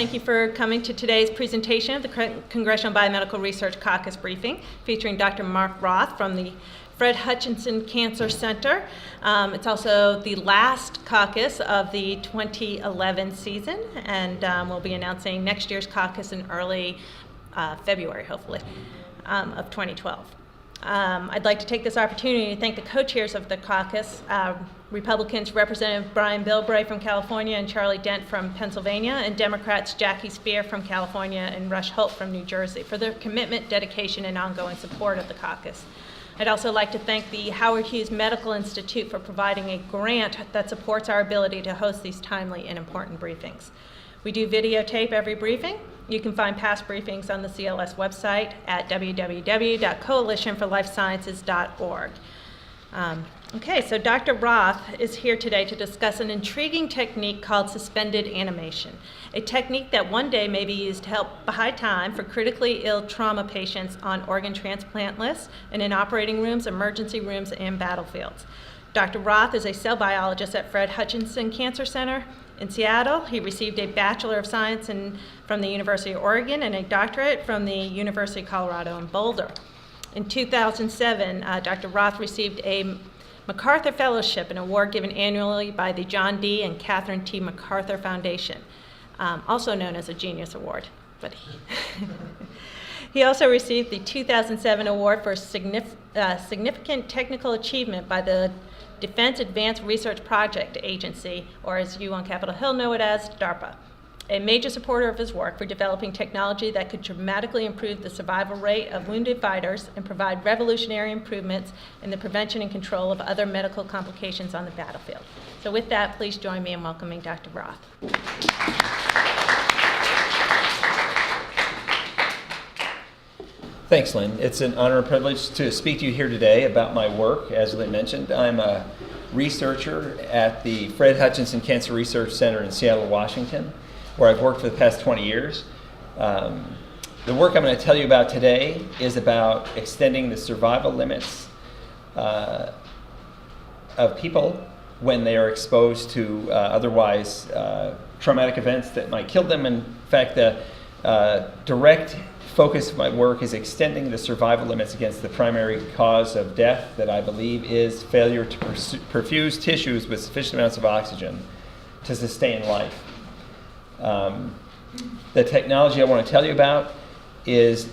Thank you for coming to today's presentation of the Congressional Biomedical Research Caucus briefing featuring Dr. Mark Roth from the Fred Hutchinson Cancer Center. It's also the last caucus of the 2011 season, and we'll be announcing next year's caucus in early February, hopefully, of 2012. I'd like to take this opportunity to thank the co-chairs of the caucus, Republicans Representative Brian Bilbray from California and Charlie Dent from Pennsylvania, and Democrats Jackie Speer from California and Rush Holt from New Jersey for their commitment, dedication, and ongoing support of the caucus. I'd also like to thank the Howard Hughes Medical Institute for providing a grant that supports our ability to host these timely and important briefings. We do videotape every briefing. You can find past briefings on the CLS website at www.coalitionforlifesciences.org. Okay, so Dr. Roth is here today to discuss an intriguing technique called suspended animation, a technique that one day may be used to help buy time for critically ill trauma patients on organ transplant lists and in operating rooms, emergency rooms, and battlefields. Dr. Roth is a cell biologist at Fred Hutchinson Cancer Center in Seattle. He received a Bachelor of Science from the University of Oregon and a doctorate from the University of Colorado in Boulder. In 2007, Dr. Roth received a MacArthur Fellowship, an award given annually by the John D. and Catherine T. MacArthur Foundation, also known as a Genius Award. But he also received the 2007 award for significant technical achievement by the Defense Advanced Research Project Agency, or as you on Capitol Hill know it as, DARPA, a major supporter of his work for developing technology that could dramatically improve the survival rate of wounded fighters and provide revolutionary improvements in the prevention and control of other medical complications on the battlefield. So with that, please join me in welcoming Dr. Roth. Thanks, Lynn. It's an honor and privilege to speak to you here today about my work. As Lynn mentioned, I'm a researcher at the Fred Hutchinson Cancer Research Center in Seattle, Washington, where I've worked for the past 20 years. The work I'm going to tell you about today is about extending the survival limits of people when they are exposed to otherwise traumatic events that might kill them. In fact, the direct focus of my work is extending the survival limits against the primary cause of death that I believe is failure to perfuse tissues with sufficient amounts of oxygen to sustain life. The technology I want to tell you about is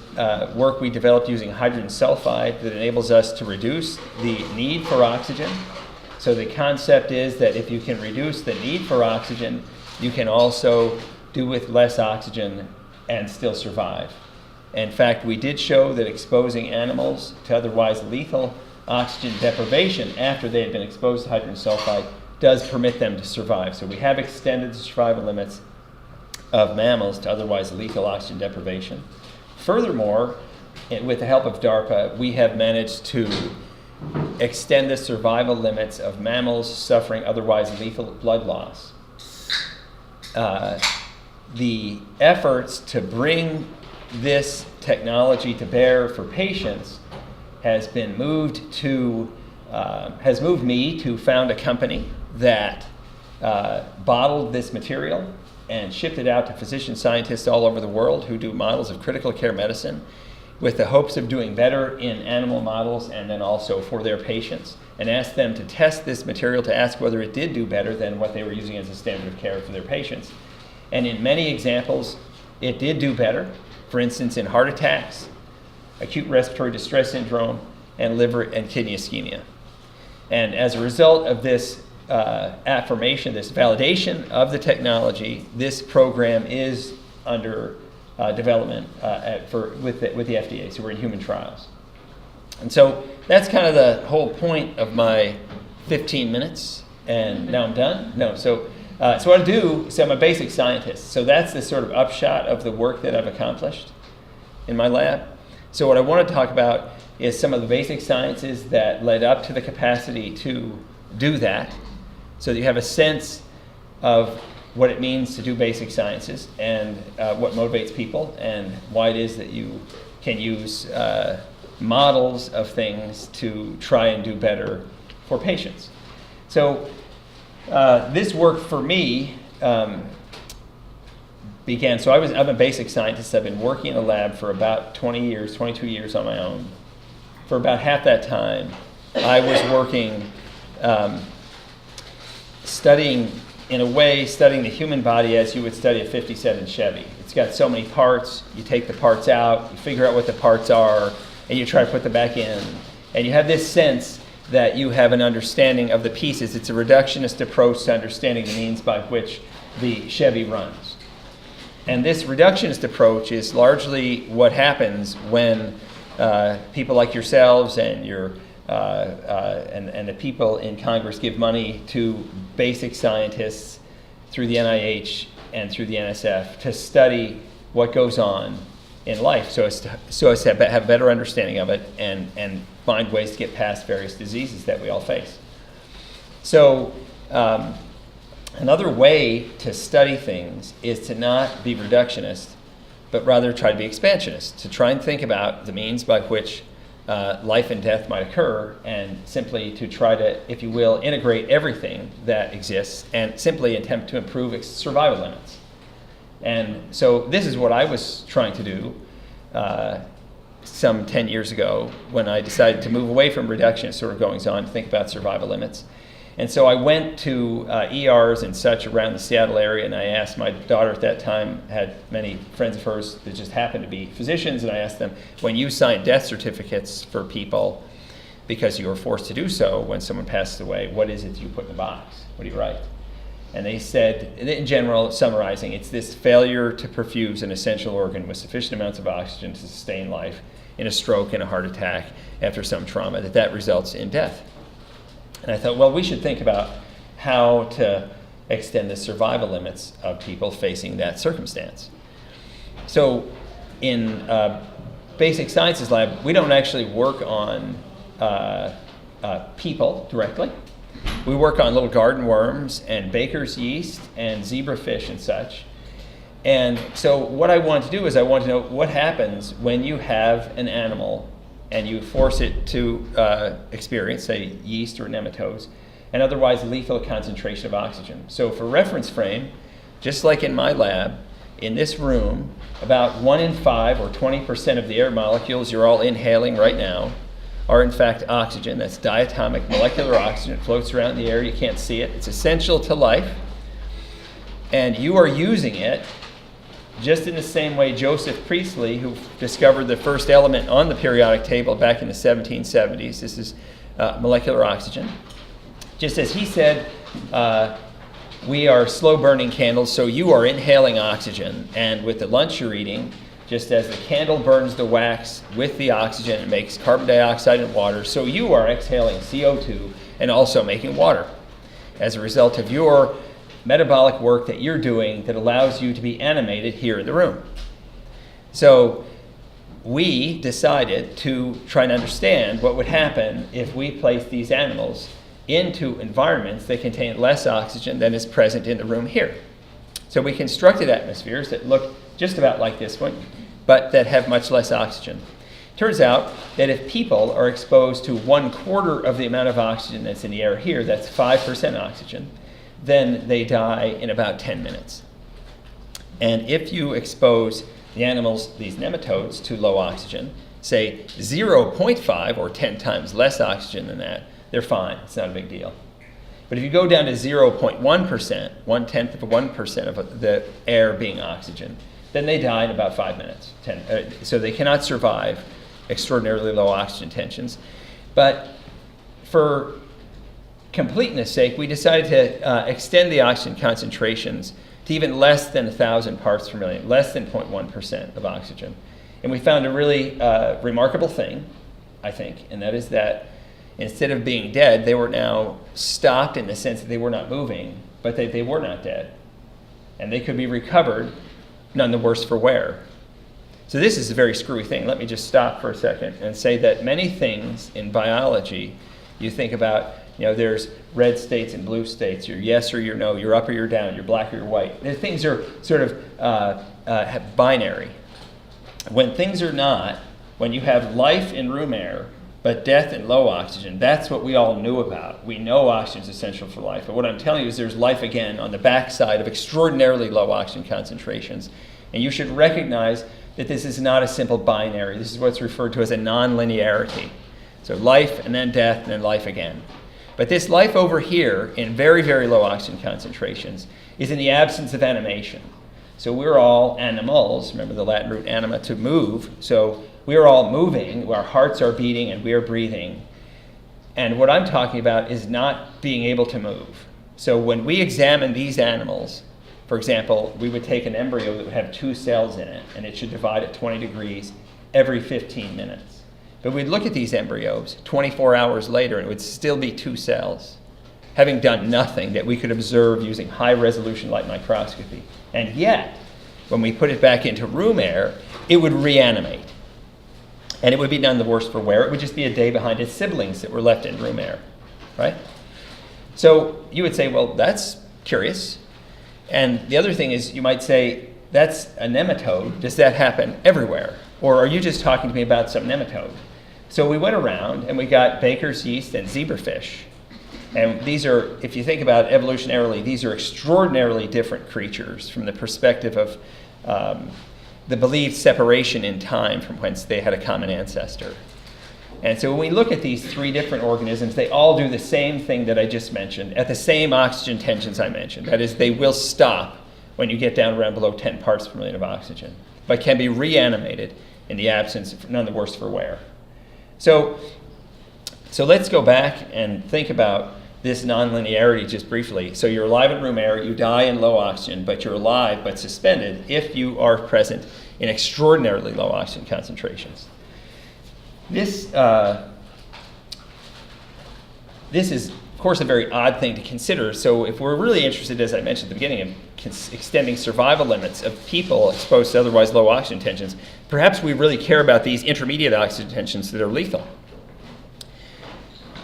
work we developed using hydrogen sulfide that enables us to reduce the need for oxygen. So the concept is that if you can reduce the need for oxygen, you can also do with less oxygen and still survive. In fact, we did show that exposing animals to otherwise lethal oxygen deprivation after they had been exposed to hydrogen sulfide does permit them to survive. So we have extended the survival limits of mammals to otherwise lethal oxygen deprivation. Furthermore, with the help of DARPA, we have managed to extend the survival limits of mammals suffering otherwise lethal blood loss. The efforts to bring this technology to bear for patients has moved me to found a company that bottled this material and shipped it out to physician scientists all over the world who do models of critical care medicine with the hopes of doing better in animal models and then also for their patients, and asked them to test this material to ask whether it did do better than what they were using as a standard of care for their patients. And in many examples, it did do better. For instance, in heart attacks, acute respiratory distress syndrome, and liver and kidney ischemia. And as a result of this affirmation, this validation of the technology, this program is under development with the FDA. So we're in human trials. And so that's kind of the whole point of my 15 minutes. And now I'm done? No. So what I do, I'm a basic scientist. So that's the sort of upshot of the work that I've accomplished in my lab. So what I want to talk about is some of the basic sciences that led up to the capacity to do that, so that you have a sense of what it means to do basic sciences and what motivates people and why it is that you can use models of things to try and do better for patients. So this work for me began, so I'm a basic scientist. I've been working in a lab for about 20 years, 22 years on my own. For about half that time, I was working, studying the human body as you would study a 57 Chevy. It's got so many parts, you take the parts out, you figure out what the parts are, and you try to put them back in. And you have this sense that you have an understanding of the pieces. It's a reductionist approach to understanding the means by which the Chevy runs. And this reductionist approach is largely what happens when people like yourselves and and the people in Congress give money to basic scientists through the NIH and through the NSF to study what goes on in life, so as to have a better understanding of it and find ways to get past various diseases that we all face. So another way to study things is to not be reductionist, but rather try to be expansionist, to try and think about the means by which life and death might occur, and simply to try to, if you will, integrate everything that exists and simply attempt to improve survival limits. And so this is what I was trying to do some 10 years ago when I decided to move away from reductionist sort of goings on to think about survival limits. And so I went to ERs and such around the Seattle area, and I asked, my daughter at that time had many friends of hers that just happened to be physicians, and I asked them, when you sign death certificates for people because you were forced to do so when someone passes away, what is it you put in the box? What do you write? And they said, in general, summarizing, it's this failure to perfuse an essential organ with sufficient amounts of oxygen to sustain life in a stroke and a heart attack after some trauma, that results in death. And I thought, well, we should think about how to extend the survival limits of people facing that circumstance. So in basic sciences lab, we don't actually work on people directly. We work on little garden worms and baker's yeast and zebrafish and such. And so what I want to do is I want to know what happens when you have an animal and you force it to experience, say, yeast or nematodes, and otherwise lethal concentration of oxygen. So for reference frame, just like in my lab, in this room, about 1 in 5 or 20% of the air molecules you're all inhaling right now are in fact oxygen. That's diatomic molecular oxygen. It floats around the air. You can't see it. It's essential to life. And you are using it just in the same way Joseph Priestley, who discovered the first element on the periodic table back in the 1770s, this is molecular oxygen. Just as he said, we are slow-burning candles, so you are inhaling oxygen. And with the lunch you're eating, just as the candle burns the wax with the oxygen and makes carbon dioxide and water, so you are exhaling CO2 and also making water as a result of your metabolic work that you're doing that allows you to be animated here in the room. So we decided to try and understand what would happen if we placed these animals into environments that contain less oxygen than is present in the room here. So we constructed atmospheres that look just about like this one, but that have much less oxygen. Turns out that if people are exposed to 1/4 of the amount of oxygen that's in the air here, that's 5% oxygen, then they die in about 10 minutes. And if you expose the animals, these nematodes, to low oxygen, say 0.5 or 10 times less oxygen than that, they're fine. It's not a big deal. But if you go down to 0.1%, 1/10 of 1% of the air being oxygen, then they die in about 5 minutes. So they cannot survive extraordinarily low oxygen tensions. But for completeness sake, we decided to extend the oxygen concentrations to even less than 1,000 parts per million, less than 0.1% of oxygen. And we found a really remarkable thing, I think, and that is that instead of being dead, they were now stopped in the sense that they were not moving, but they were not dead. And they could be recovered, none the worse for wear. So this is a very screwy thing. Let me just stop for a second and say that many things in biology, you think about, there's red states and blue states, you're yes or you're no, you're up or you're down, you're black or you're white. The things are sort of binary. When things are not, when you have life in room air, but death in low oxygen, that's what we all knew about. We know oxygen is essential for life. But what I'm telling you is there's life again on the backside of extraordinarily low oxygen concentrations. And you should recognize that this is not a simple binary. This is what's referred to as a nonlinearity. So life and then death and then life again. But this life over here in very, very low oxygen concentrations is in the absence of animation. So we're all animals. Remember the Latin root anima, to move. So we're all moving. Our hearts are beating and we are breathing. And what I'm talking about is not being able to move. So when we examine these animals, for example, we would take an embryo that would have 2 cells in it, and it should divide at 20 degrees every 15 minutes. But we'd look at these embryos 24 hours later, and it would still be 2 cells, having done nothing that we could observe using high-resolution light microscopy. And yet, when we put it back into room air, it would reanimate. And it would be none the worse for wear. It would just be a day behind its siblings that were left in room air, right? So you would say, well, that's curious. And the other thing is, you might say, that's a nematode. Does that happen everywhere? Or are you just talking to me about some nematode? So we went around and we got baker's yeast and zebrafish. And these are, if you think about it evolutionarily, these are extraordinarily different creatures from the perspective of the believed separation in time from whence they had a common ancestor. And so when we look at these 3 different organisms, they all do the same thing that I just mentioned at the same oxygen tensions I mentioned. That is, they will stop when you get down around below 10 parts per million of oxygen, but can be reanimated in the absence of none the worse for wear. So let's go back and think about this nonlinearity just briefly. So you're alive in room air, you die in low oxygen, but you're alive but suspended if you are present in extraordinarily low oxygen concentrations. This is, of course, a very odd thing to consider. So if we're really interested, as I mentioned at the beginning, in extending survival limits of people exposed to otherwise low oxygen tensions, perhaps we really care about these intermediate oxygen tensions that are lethal.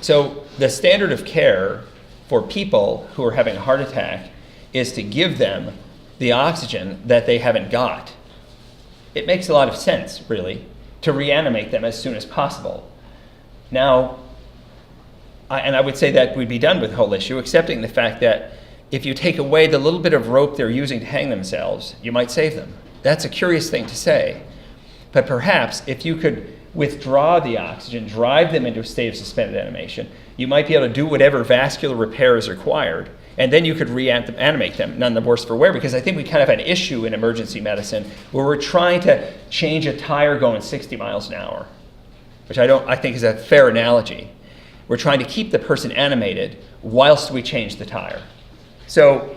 So the standard of care for people who are having a heart attack is to give them the oxygen that they haven't got. It makes a lot of sense, really, to reanimate them as soon as possible. Now, I would say that would be done with the whole issue, accepting the fact that if you take away the little bit of rope they're using to hang themselves, you might save them. That's a curious thing to say. But perhaps if you could withdraw the oxygen, drive them into a state of suspended animation, you might be able to do whatever vascular repair is required, and then you could reanimate them, none the worse for wear, because I think we kind of have an issue in emergency medicine where we're trying to change a tire going 60 miles an hour, which I think is a fair analogy. We're trying to keep the person animated whilst we change the tire. So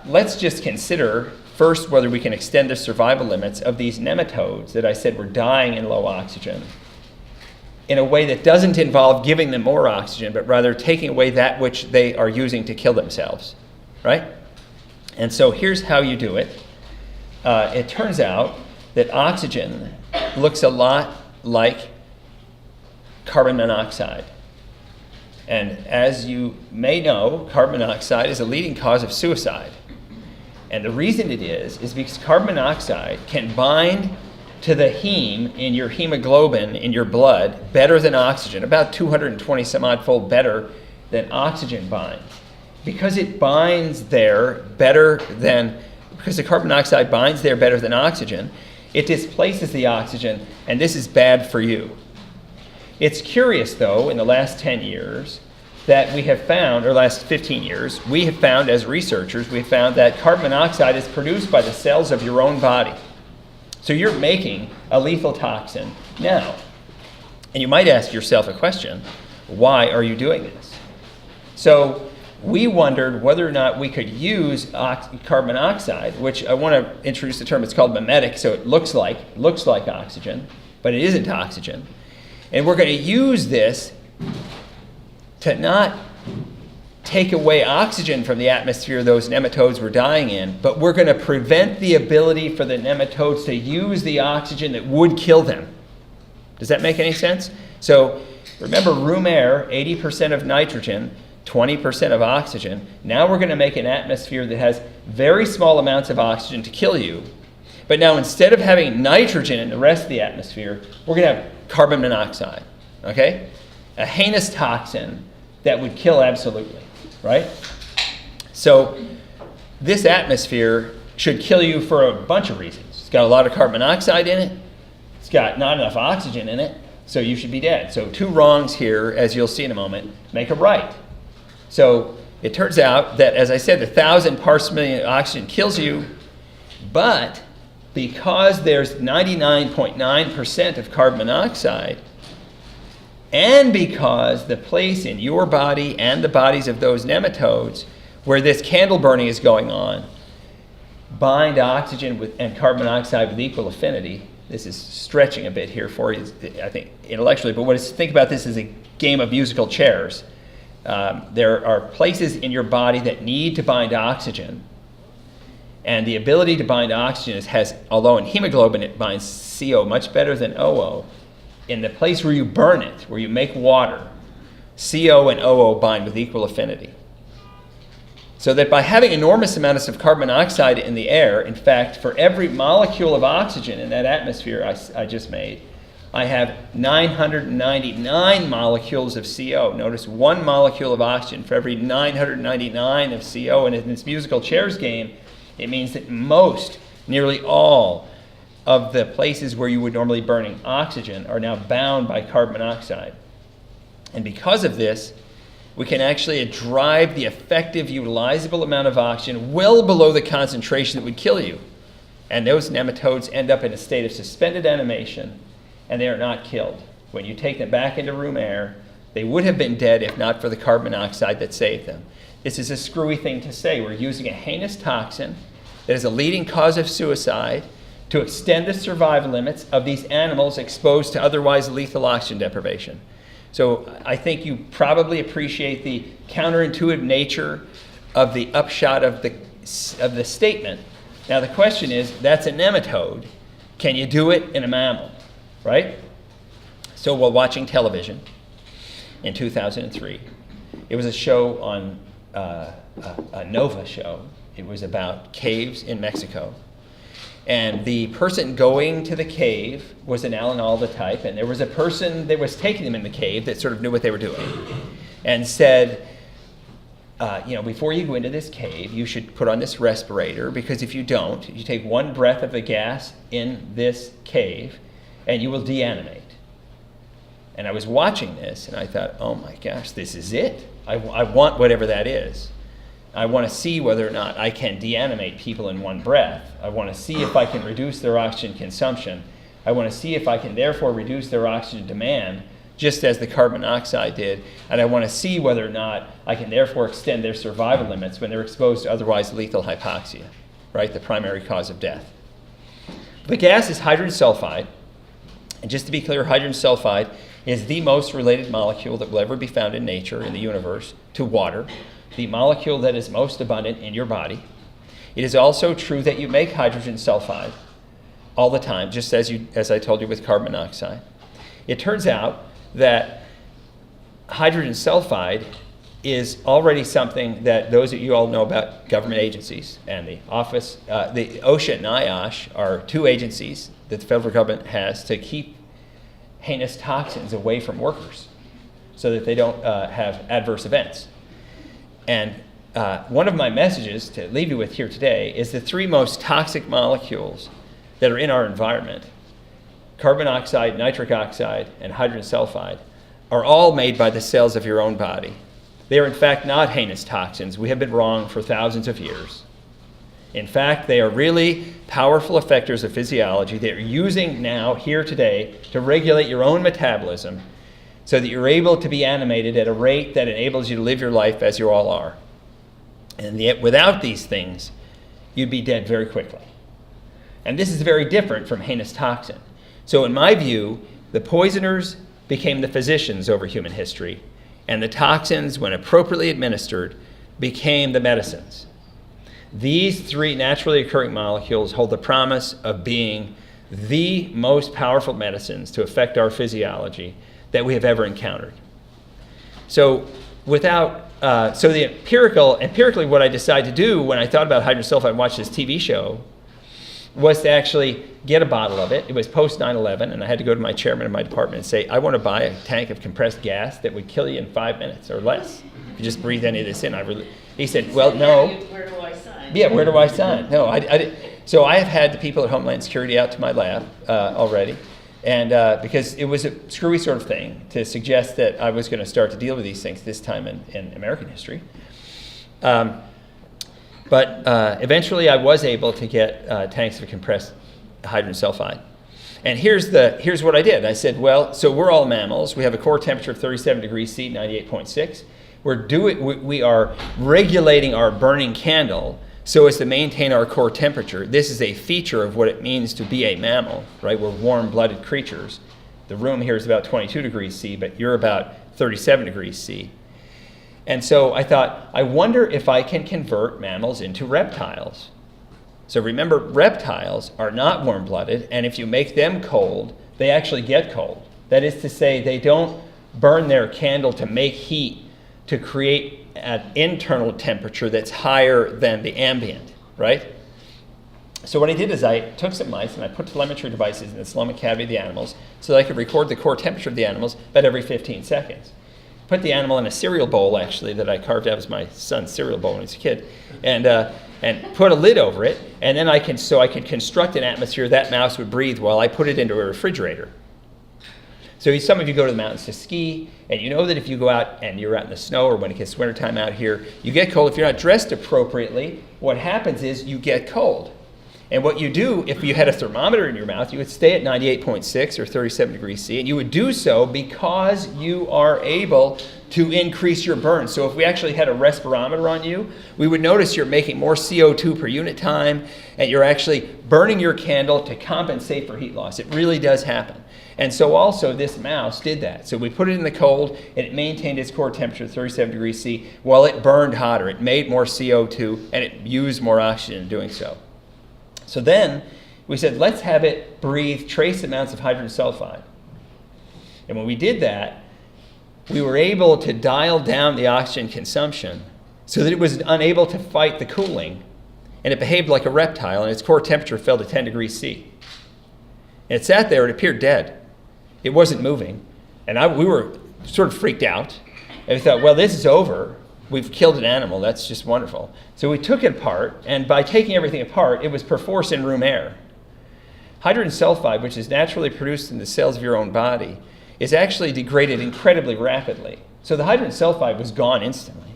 let's just consider first whether we can extend the survival limits of these nematodes that I said were dying in low oxygen in a way that doesn't involve giving them more oxygen, but rather taking away that which they are using to kill themselves, right? And so here's how you do it. It turns out that oxygen looks a lot like carbon monoxide. And as you may know, carbon monoxide is a leading cause of suicide. And the reason it is because carbon monoxide can bind to the heme in your hemoglobin in your blood better than oxygen, about 220 some odd fold better than oxygen binds. Because it binds there because the carbon monoxide binds there better than oxygen, it displaces the oxygen, and this is bad for you. It's curious, though, in the last 10 years that we have found, or last 15 years, we have found as researchers, we have found that carbon monoxide is produced by the cells of your own body. So you're making a lethal toxin now. And you might ask yourself a question, why are you doing this? So we wondered whether or not we could use carbon monoxide, which I want to introduce the term, it's called mimetic, so it looks like oxygen, but it isn't oxygen. And we're going to use this to not take away oxygen from the atmosphere those nematodes were dying in, but we're going to prevent the ability for the nematodes to use the oxygen that would kill them. Does that make any sense? So remember, room air, 80% of nitrogen, 20% of oxygen. Now we're going to make an atmosphere that has very small amounts of oxygen to kill you. But now instead of having nitrogen in the rest of the atmosphere, we're going to have carbon monoxide. okay? A heinous toxin that would kill absolutely, right? So this atmosphere should kill you for a bunch of reasons. It's got a lot of carbon monoxide in it. It's got not enough oxygen in it, so you should be dead. So two wrongs here, as you'll see in a moment, make a right. So it turns out that, as I said, 1,000 parts per million oxygen kills you, but because there's 99.9% of carbon monoxide, and because the place in your body and the bodies of those nematodes where this candle burning is going on bind oxygen and carbon monoxide with equal affinity. This is stretching a bit here for you, I think, intellectually, but think about this as a game of musical chairs. There are places in your body that need to bind oxygen, and the ability to bind oxygen although in hemoglobin it binds CO much better than OO, in the place where you burn it, where you make water, CO and OO bind with equal affinity. So that by having enormous amounts of carbon monoxide in the air, in fact, for every molecule of oxygen in that atmosphere I just made, I have 999 molecules of CO. Notice one molecule of oxygen for every 999 of CO. And in this musical chairs game, it means that nearly all of the places where you would normally burning oxygen are now bound by carbon monoxide. And because of this, we can actually drive the effective utilizable amount of oxygen well below the concentration that would kill you. And those nematodes end up in a state of suspended animation, and they are not killed. When you take them back into room air, they would have been dead if not for the carbon monoxide that saved them. This is a screwy thing to say. We're using a heinous toxin that is a leading cause of suicide to extend the survival limits of these animals exposed to otherwise lethal oxygen deprivation. So I think you probably appreciate the counterintuitive nature of the upshot of the statement. Now the question is, that's a nematode. Can you do it in a mammal, right? So while watching television in 2003, it was a show on a Nova show. It was about caves in Mexico. And the person going to the cave was an Alda type, and there was a person that was taking them in the cave that sort of knew what they were doing and said, before you go into this cave, you should put on this respirator, because if you don't, you take one breath of the gas in this cave and you will deanimate. And I was watching this and I thought, oh my gosh, this is it. I want whatever that is. I want to see whether or not I can deanimate people in one breath. I want to see if I can reduce their oxygen consumption. I want to see if I can therefore reduce their oxygen demand, just as the carbon monoxide did. And I want to see whether or not I can therefore extend their survival limits when they're exposed to otherwise lethal hypoxia, right? The primary cause of death. The gas is hydrogen sulfide. And just to be clear, hydrogen sulfide is the most related molecule that will ever be found in nature, in the universe, to water. The molecule that is most abundant in your body. It is also true that you make hydrogen sulfide all the time, just as I told you with carbon monoxide. It turns out that hydrogen sulfide is already something that those of you all know about government agencies and the office. The OSHA and NIOSH are two agencies that the federal government has to keep heinous toxins away from workers so that they don't have adverse events. And one of my messages to leave you with here today is the three most toxic molecules that are in our environment, carbon monoxide, nitric oxide, and hydrogen sulfide, are all made by the cells of your own body. They are in fact not heinous toxins. We have been wrong for thousands of years. In fact, they are really powerful effectors of physiology that you're using now, here today, to regulate your own metabolism so that you're able to be animated at a rate that enables you to live your life as you all are. And yet, without these things, you'd be dead very quickly. And this is very different from heinous toxin. So in my view, the poisoners became the physicians over human history, and the toxins, when appropriately administered, became the medicines. These three naturally occurring molecules hold the promise of being the most powerful medicines to affect our physiology that we have ever encountered. So empirically what I decided to do when I thought about hydrogen sulfide and watched this TV show was to actually get a bottle of it. It was post 9/11, and I had to go to my chairman of my department and say, I want to buy a tank of compressed gas that would kill you in 5 minutes or less. If you just breathe any of this in. He said, well, no. Where do I sign? Yeah, where do I sign? No, I didn't. So I have had the people at Homeland Security out to my lab already, and because it was a screwy sort of thing to suggest that I was going to start to deal with these things this time in American history. But eventually I was able to get tanks of compressed hydrogen sulfide. And here's what I did. I said, well, so we're all mammals. We have a core temperature of 37 degrees C, 98.6. We are regulating our burning candle so as to maintain our core temperature. This is a feature of what it means to be a mammal, right? We're warm-blooded creatures. The room here is about 22 degrees C, but you're about 37 degrees C. And so I thought, I wonder if I can convert mammals into reptiles. So remember, reptiles are not warm-blooded, and if you make them cold, they actually get cold. That is to say, they don't burn their candle to make heat to create an internal temperature that's higher than the ambient, right? So what I did is I took some mice and I put telemetry devices in the stomach cavity of the animals so that I could record the core temperature of the animals about every 15 seconds. Put the animal in a cereal bowl, actually, that I carved out as my son's cereal bowl when he was a kid, and put a lid over it, and then I could construct an atmosphere that mouse would breathe while I put it into a refrigerator. So some of you go to the mountains to ski, and you know that if you go out and you're out in the snow or when it gets wintertime out here, you get cold. If you're not dressed appropriately, what happens is you get cold. And what you do, if you had a thermometer in your mouth, you would stay at 98.6 or 37 degrees C, and you would do so because you are able to increase your burn. So if we actually had a respirometer on you, we would notice you're making more CO2 per unit time, and you're actually burning your candle to compensate for heat loss. It really does happen. And so also this mouse did that. So we put it in the cold, and it maintained its core temperature at 37 degrees C while it burned hotter. It made more CO2, and it used more oxygen in doing so. So then we said, let's have it breathe trace amounts of hydrogen sulfide. And when we did that, we were able to dial down the oxygen consumption so that it was unable to fight the cooling, and it behaved like a reptile, and its core temperature fell to 10 degrees C. And it sat there, it appeared dead. It wasn't moving. And we were sort of freaked out. And we thought, well, this is over. We've killed an animal. That's just wonderful. So we took it apart, and by taking everything apart, it was perforce in room air. Hydrogen sulfide, which is naturally produced in the cells of your own body, is actually degraded incredibly rapidly. So the hydrogen sulfide was gone instantly.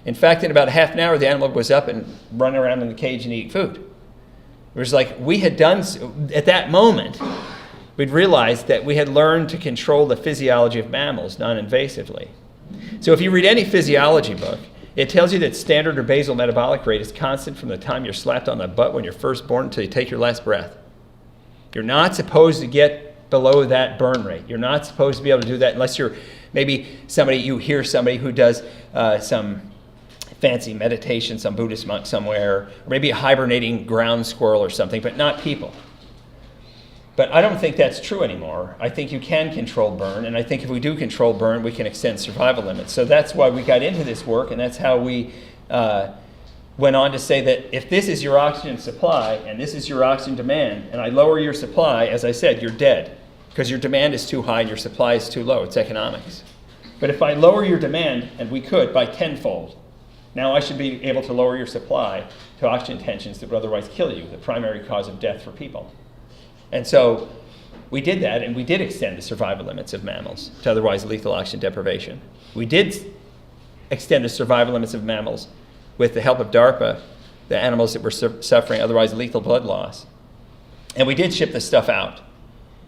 In fact, in about half an hour, the animal was up and running around in the cage and eating food. It was like we had done, at that moment, we'd realized that we had learned to control the physiology of mammals non-invasively. So if you read any physiology book, it tells you that standard or basal metabolic rate is constant from the time you're slapped on the butt when you're first born until you take your last breath. You're not supposed to get below that burn rate. You're not supposed to be able to do that unless you're maybe you hear somebody who does some fancy meditation, some Buddhist monk somewhere, or maybe a hibernating ground squirrel or something, but not people. But I don't think that's true anymore. I think you can control burn, and I think if we do control burn, we can extend survival limits. So that's why we got into this work, and that's how we went on to say that if this is your oxygen supply and this is your oxygen demand, and I lower your supply, as I said, you're dead, because your demand is too high and your supply is too low. It's economics. But if I lower your demand, and we could, by tenfold, now I should be able to lower your supply to oxygen tensions that would otherwise kill you, the primary cause of death for people. And so we did that, and we did extend the survival limits of mammals to otherwise lethal oxygen deprivation. We did extend the survival limits of mammals with the help of DARPA, the animals that were suffering otherwise lethal blood loss. And we did ship this stuff out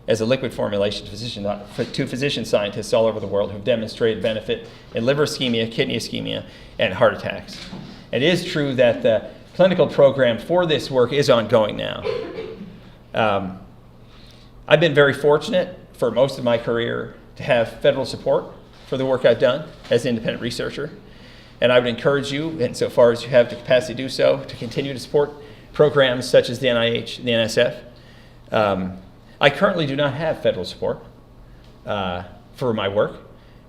as a liquid formulation to physician scientists all over the world who've demonstrated benefit in liver ischemia, kidney ischemia, and heart attacks. It is true that the clinical program for this work is ongoing now. I've been very fortunate for most of my career to have federal support for the work I've done as an independent researcher. And I would encourage you, insofar as you have the capacity to do so, to continue to support programs such as the NIH, the NSF. I currently do not have federal support for my work,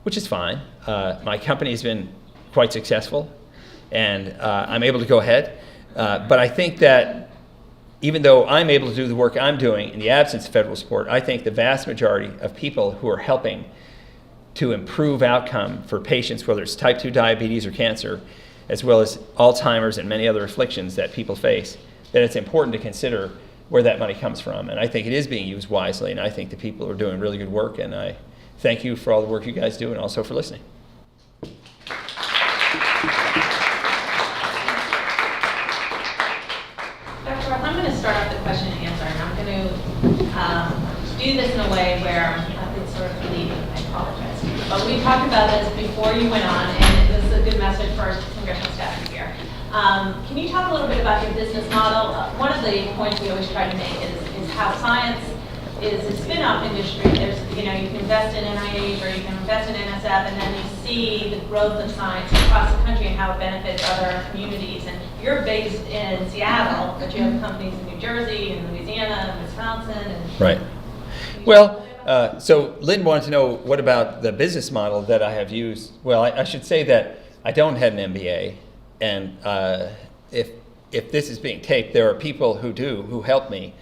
which is fine. My company has been quite successful, and I'm able to go ahead. But I think that even though I'm able to do the work I'm doing in the absence of federal support, I think the vast majority of people who are helping to improve outcome for patients, whether it's type 2 diabetes or cancer, as well as Alzheimer's and many other afflictions that people face, that it's important to consider where that money comes from. And I think it is being used wisely, and I think the people are doing really good work, and I thank you for all the work you guys do and also for listening. Dr. Roth, I'm going to start off the question and answer, and I'm going to do this in a way where I've been sort of leading. I apologize. But we talked about this before you went on, and this is a good message for our congressional staff here. Can you talk a little bit about your business model? One of the points we always try to make is how science is a spin-off industry. There's, you can invest in NIH or you can invest in NSF, and then you see the growth of science across the country and how it benefits other communities. And you're based in Seattle, but you have companies in New Jersey and Louisiana and Wisconsin. And right. Well, so Lynn wanted to know what about the business model that I have used. Well, I should say that I don't have an MBA, and if this is being taped, there are people who help me,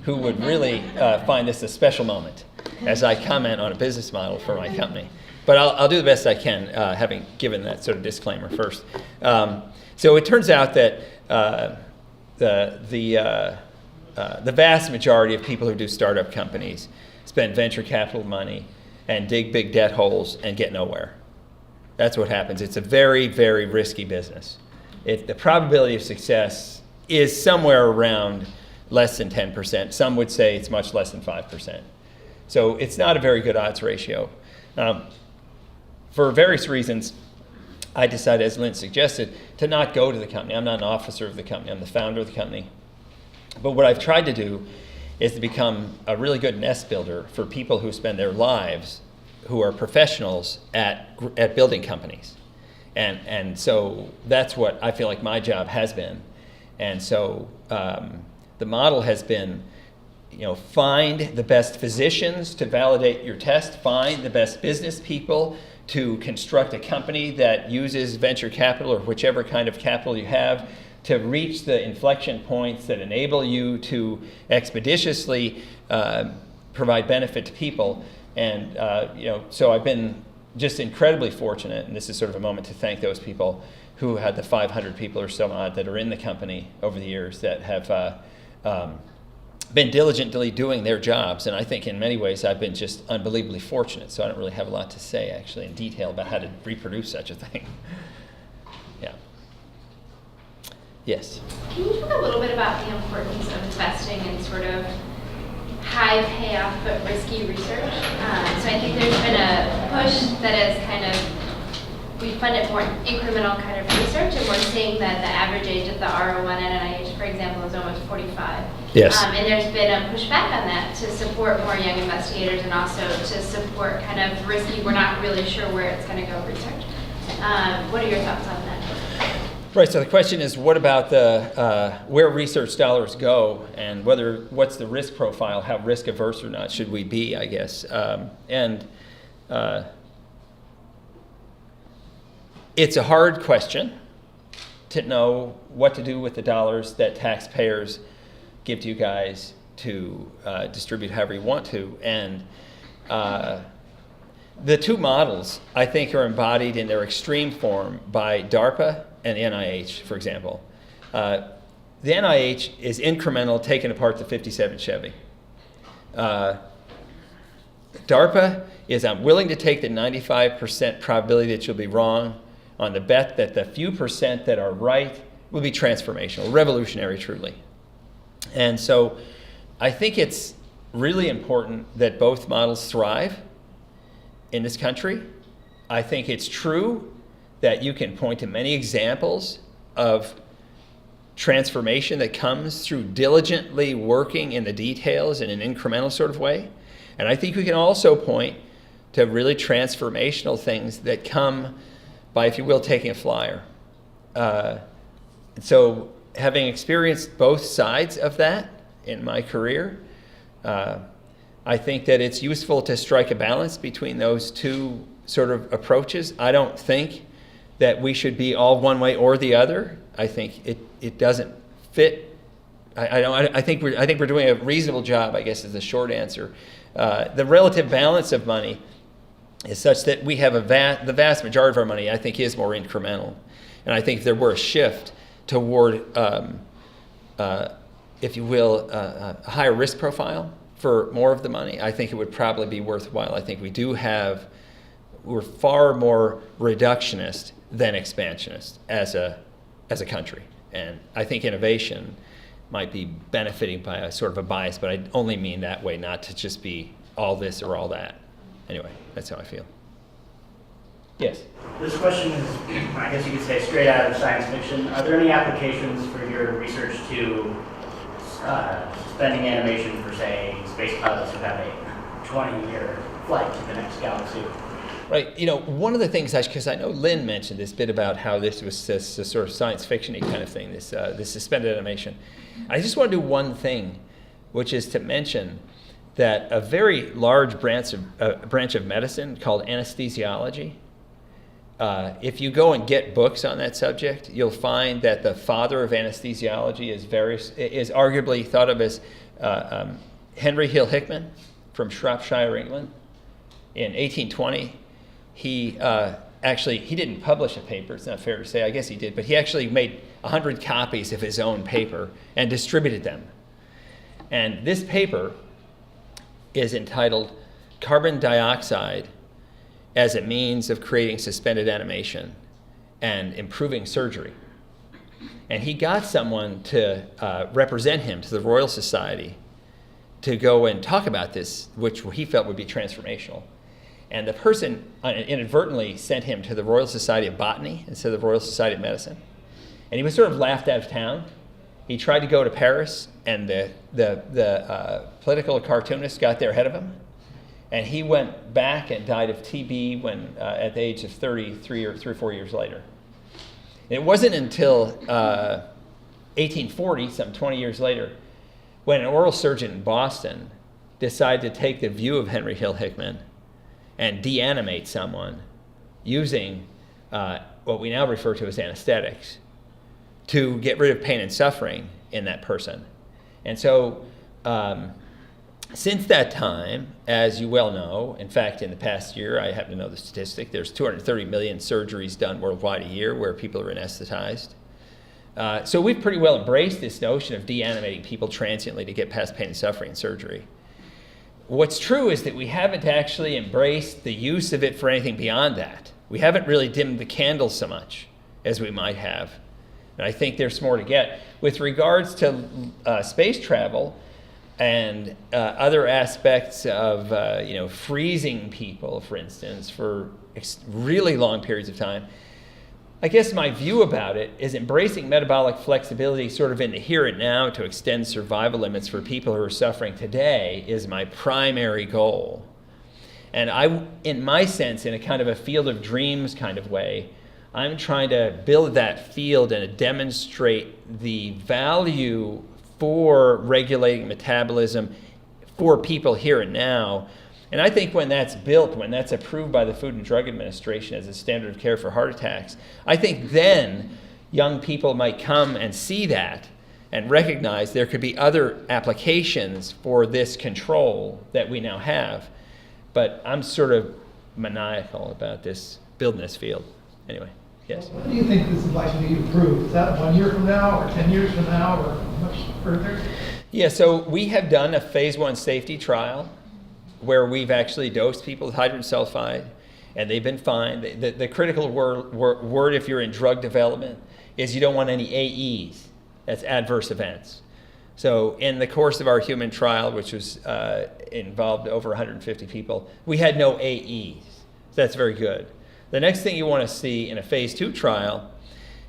who would really find this a special moment as I comment on a business model for my company. But I'll do the best I can, having given that sort of disclaimer first. So it turns out that the vast majority of people who do startup companies spend venture capital money and dig big debt holes and get nowhere. That's what happens. It's a very, very risky business. The probability of success is somewhere around less than 10%. Some would say it's much less than 5%. So it's not a very good odds ratio. For various reasons, I decided, as Lynn suggested, to not go to the company. I'm not an officer of the company. I'm the founder of the company. But what I've tried to do is to become a really good nest builder for people who spend their lives, who are professionals at building companies. And so that's what I feel like my job has been. And so the model has been, find the best physicians to validate your test, find the best business people to construct a company that uses venture capital or whichever kind of capital you have to reach the inflection points that enable you to expeditiously provide benefit to people. And so I've been just incredibly fortunate, and this is sort of a moment to thank those people who had the 500 people or so odd that are in the company over the years that have been diligently doing their jobs. And I think in many ways I've been just unbelievably fortunate, so I don't really have a lot to say actually in detail about how to reproduce such a thing. Yeah. Yes? Can you talk a little bit about the importance of investing in sort of high payoff but risky research? So I think there's been a push that is kind of, we fund it more incremental kind of research, and we're seeing that the average age of the R01 at NIH, for example, is almost 45. Yes. And there's been a pushback on that to support more young investigators and also to support kind of risky, we're not really sure where it's going to go research. What are your thoughts on that? Right, so the question is, what about where research dollars go, and what's the risk profile, how risk averse or not should we be, I guess. It's a hard question to know what to do with the dollars that taxpayers give to you guys to distribute however you want to. And the two models, I think, are embodied in their extreme form by DARPA and the NIH, for example. The NIH is incremental, taking apart the 57 Chevy. DARPA is, I'm willing to take the 95% probability that you'll be wrong on the bet that the few percent that are right will be transformational, revolutionary truly. And so I think it's really important that both models thrive in this country. I think it's true that you can point to many examples of transformation that comes through diligently working in the details in an incremental sort of way. And I think we can also point to really transformational things that come by, if you will, taking a flyer. So having experienced both sides of that in my career, I think that it's useful to strike a balance between those two sort of approaches. I don't think that we should be all one way or the other. I think it doesn't fit I think we're doing a reasonable job, I guess, is the short answer. The relative balance of money is such that we have the vast majority of our money, I think, is more incremental. And I think if there were a shift toward, if you will, a higher risk profile for more of the money, I think it would probably be worthwhile. I think we're far more reductionist than expansionist as a country. And I think innovation might be benefiting by a sort of a bias, but I only mean that way, not to just be all this or all that. Anyway, that's how I feel. Yes? This question is, I guess you could say, straight out of science fiction. Are there any applications for your research to suspending animation for, say, space pilots who have a 20-year flight to the next galaxy? Right. You know, one of the things, because I know Lynn mentioned this bit about how this was this sort of science fiction-y kind of thing, this suspended animation. I just want to do one thing, which is to mention that a very large branch of medicine called anesthesiology, if you go and get books on that subject, you'll find that the father of anesthesiology is arguably thought of as Henry Hill Hickman from Shropshire, England. In 1820, he didn't publish a paper, it's not fair to say, I guess he did, but he actually made 100 copies of his own paper and distributed them. And this paper is entitled Carbon Dioxide as a Means of Creating Suspended Animation and Improving Surgery. And he got someone to represent him to the Royal Society to go and talk about this, which he felt would be transformational. And the person inadvertently sent him to the Royal Society of Botany instead of the Royal Society of Medicine. And he was sort of laughed out of town. He tried to go to Paris, and the political cartoonist got there ahead of him. And he went back and died of TB when at the age of 33 or 3 or 4 years later. And it wasn't until 1840, some 20 years later, when an oral surgeon in Boston decided to take the view of Henry Hill Hickman and deanimate someone using what we now refer to as anesthetics to get rid of pain and suffering in that person. And so since that time, as you well know, in fact, in the past year, I happen to know the statistic, there's 230 million surgeries done worldwide a year where people are anesthetized. So we've pretty well embraced this notion of deanimating people transiently to get past pain and suffering in surgery. What's true is that we haven't actually embraced the use of it for anything beyond that. We haven't really dimmed the candle so much as we might have. And I think there's more to get. With regards to space travel and other aspects of freezing people, for instance, for really long periods of time, I guess my view about it is embracing metabolic flexibility sort of in the here and now to extend survival limits for people who are suffering today is my primary goal. And I, in my sense, in a kind of a field of dreams kind of way, I'm trying to build that field and demonstrate the value for regulating metabolism for people here and now. And I think when that's built, when that's approved by the Food and Drug Administration as a standard of care for heart attacks, I think then young people might come and see that and recognize there could be other applications for this control that we now have. But I'm sort of maniacal about this, building this field. Anyway, yes? When do you think this is likely to be approved? Is that 1 year from now, or 10 years from now, or much further? Yeah, so we have done a phase 1 safety trial where we've actually dosed people with hydrogen sulfide, and they've been fine. The critical word if you're in drug development is you don't want any AEs. That's adverse events. So in the course of our human trial, which was involved over 150 people, we had no AEs. So that's very good. The next thing you want to see in a phase 2 trial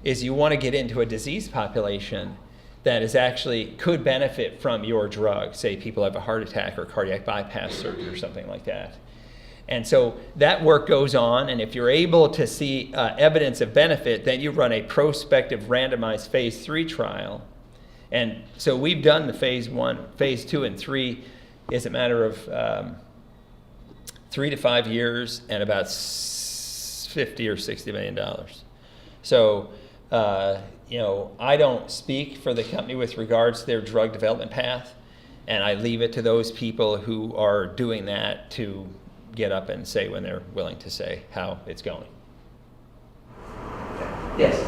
is you want to get into a disease population that is actually could benefit from your drug. Say people have a heart attack or cardiac bypass surgery or something like that. And so that work goes on, and if you're able to see evidence of benefit, then you run a prospective randomized phase 3 trial. And so we've done the phase 1, phase 2, and 3 is a matter of 3 to 5 years and about $50 or $60 million. So I don't speak for the company with regards to their drug development path, and I leave it to those people who are doing that to get up and say when they're willing to say how it's going. Yes.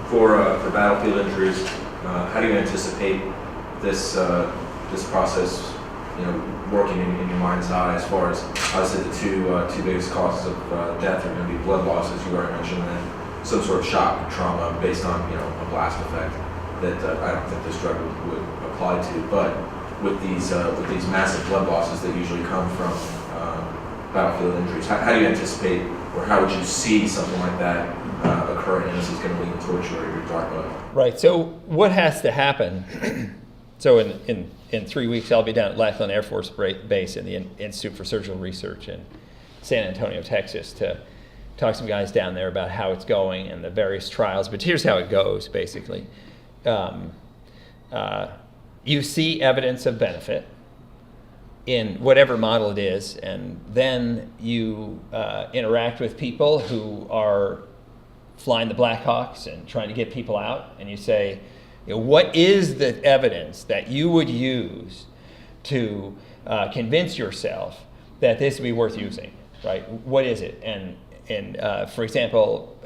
For battlefield injuries, how do you anticipate this process, working in your mind's eye? As far as obviously the two biggest causes of death are going to be blood loss, as you already mentioned, and then some sort of shock or trauma based on a blast effect that I don't think this drug would apply to. But with these massive blood losses that usually come from battlefield injuries, how do you anticipate, or how would you see something like that occurring? And this is going to lean towards your dark mode. Right. So what has to happen? So in 3 weeks, I'll be down at Lackland Air Force Base in the Institute for Surgical Research in San Antonio, Texas, to talk to some guys down there about how it's going and the various trials. But here's how it goes, basically. You see evidence of benefit in whatever model it is, and then you interact with people who are flying the Blackhawks and trying to get people out, and you say, what is the evidence that you would use to convince yourself that this would be worth using, right? What is it? And for example,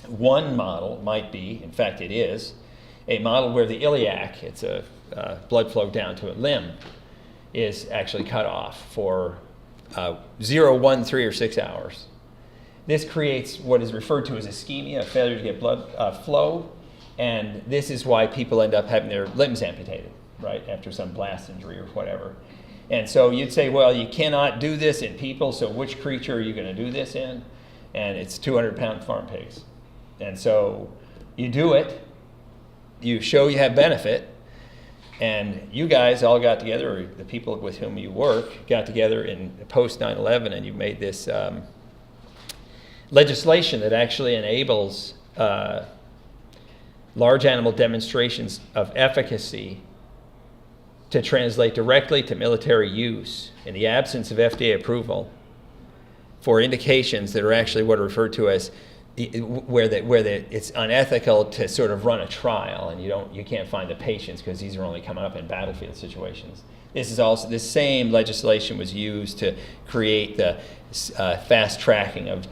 one model might be, in fact it is, a model where the iliac, it's a blood flow down to a limb, is actually cut off for 0, 1, 3, or 6 hours. This creates what is referred to as ischemia, a failure to get blood flow, and this is why people end up having their limbs amputated, right, after some blast injury or whatever. And so you'd say, well, you cannot do this in people, so which creature are you going to do this in? And it's 200-pound farm pigs. And so you do it, you show you have benefit, and you guys all got together, or the people with whom you work got together in post 9/11, and you made this legislation that actually enables large animal demonstrations of efficacy to translate directly to military use in the absence of FDA approval for indications that are actually what are referred to as where it's unethical to sort of run a trial, and you can't find the patients because these are only coming up in battlefield situations. This same legislation was used to create the fast tracking of,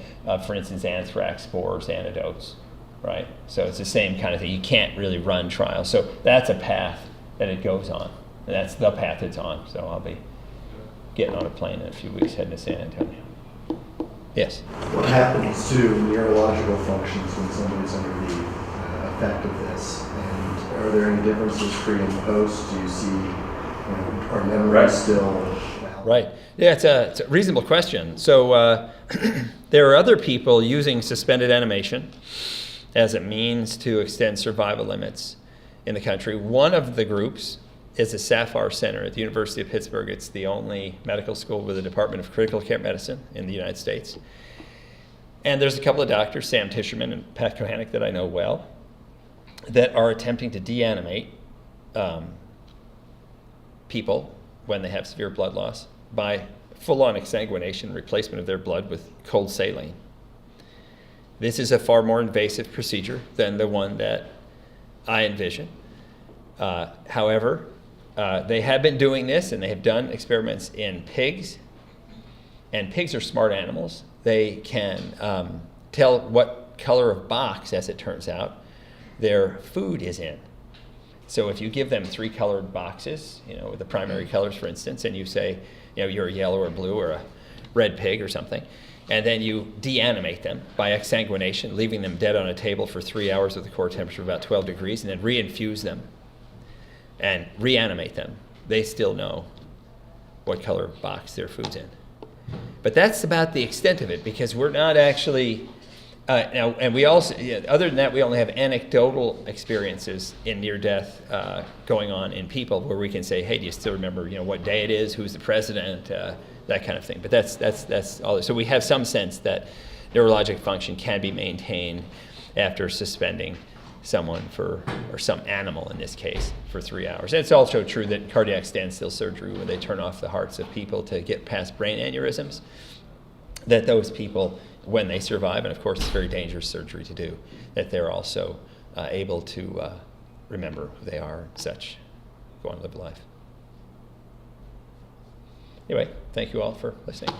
for instance, anthrax spores antidotes, right? So it's the same kind of thing. You can't really run trials. So that's a path that it goes on, and that's the path it's on. So I'll be getting on a plane in a few weeks heading to San Antonio. Yes? What happens to neurological functions when somebody's under the effect of this? And are there any differences pre and post? Do you see, are memories still valid? Right. Yeah, it's a reasonable question. So there are other people using suspended animation as a means to extend survival limits in the country. One of the groups is the Sapphire Center at the University of Pittsburgh. It's the only medical school with a Department of Critical Care Medicine in the United States. And there's a couple of doctors, Sam Tischerman and Pat Kohanek, that I know well, that are attempting to deanimate people when they have severe blood loss by full-on exsanguination, replacement of their blood with cold saline. This is a far more invasive procedure than the one that I envision. However, they have been doing this, and they have done experiments in pigs, and pigs are smart animals. They can tell what color of box, as it turns out, their food is in. So if you give them 3 colored boxes, with the primary colors, for instance, and you say, you're a yellow or blue or a red pig or something, and then you deanimate them by exsanguination, leaving them dead on a table for 3 hours with a core temperature of about 12 degrees, and then reinfuse them and reanimate them, they still know what color box their food's in. But that's about the extent of it, because we're not actually, and we also, other than that, we only have anecdotal experiences in near-death going on in people where we can say, hey, do you still remember, what day it is, who's the president, that kind of thing. But that's all. So we have some sense that neurologic function can be maintained after suspending someone or some animal in this case, for 3 hours. And it's also true that cardiac standstill surgery, when they turn off the hearts of people to get past brain aneurysms, that those people when they survive, and of course it's very dangerous surgery to do, that they're also able to remember who they are and such, go on and live life. Anyway, thank you all for listening.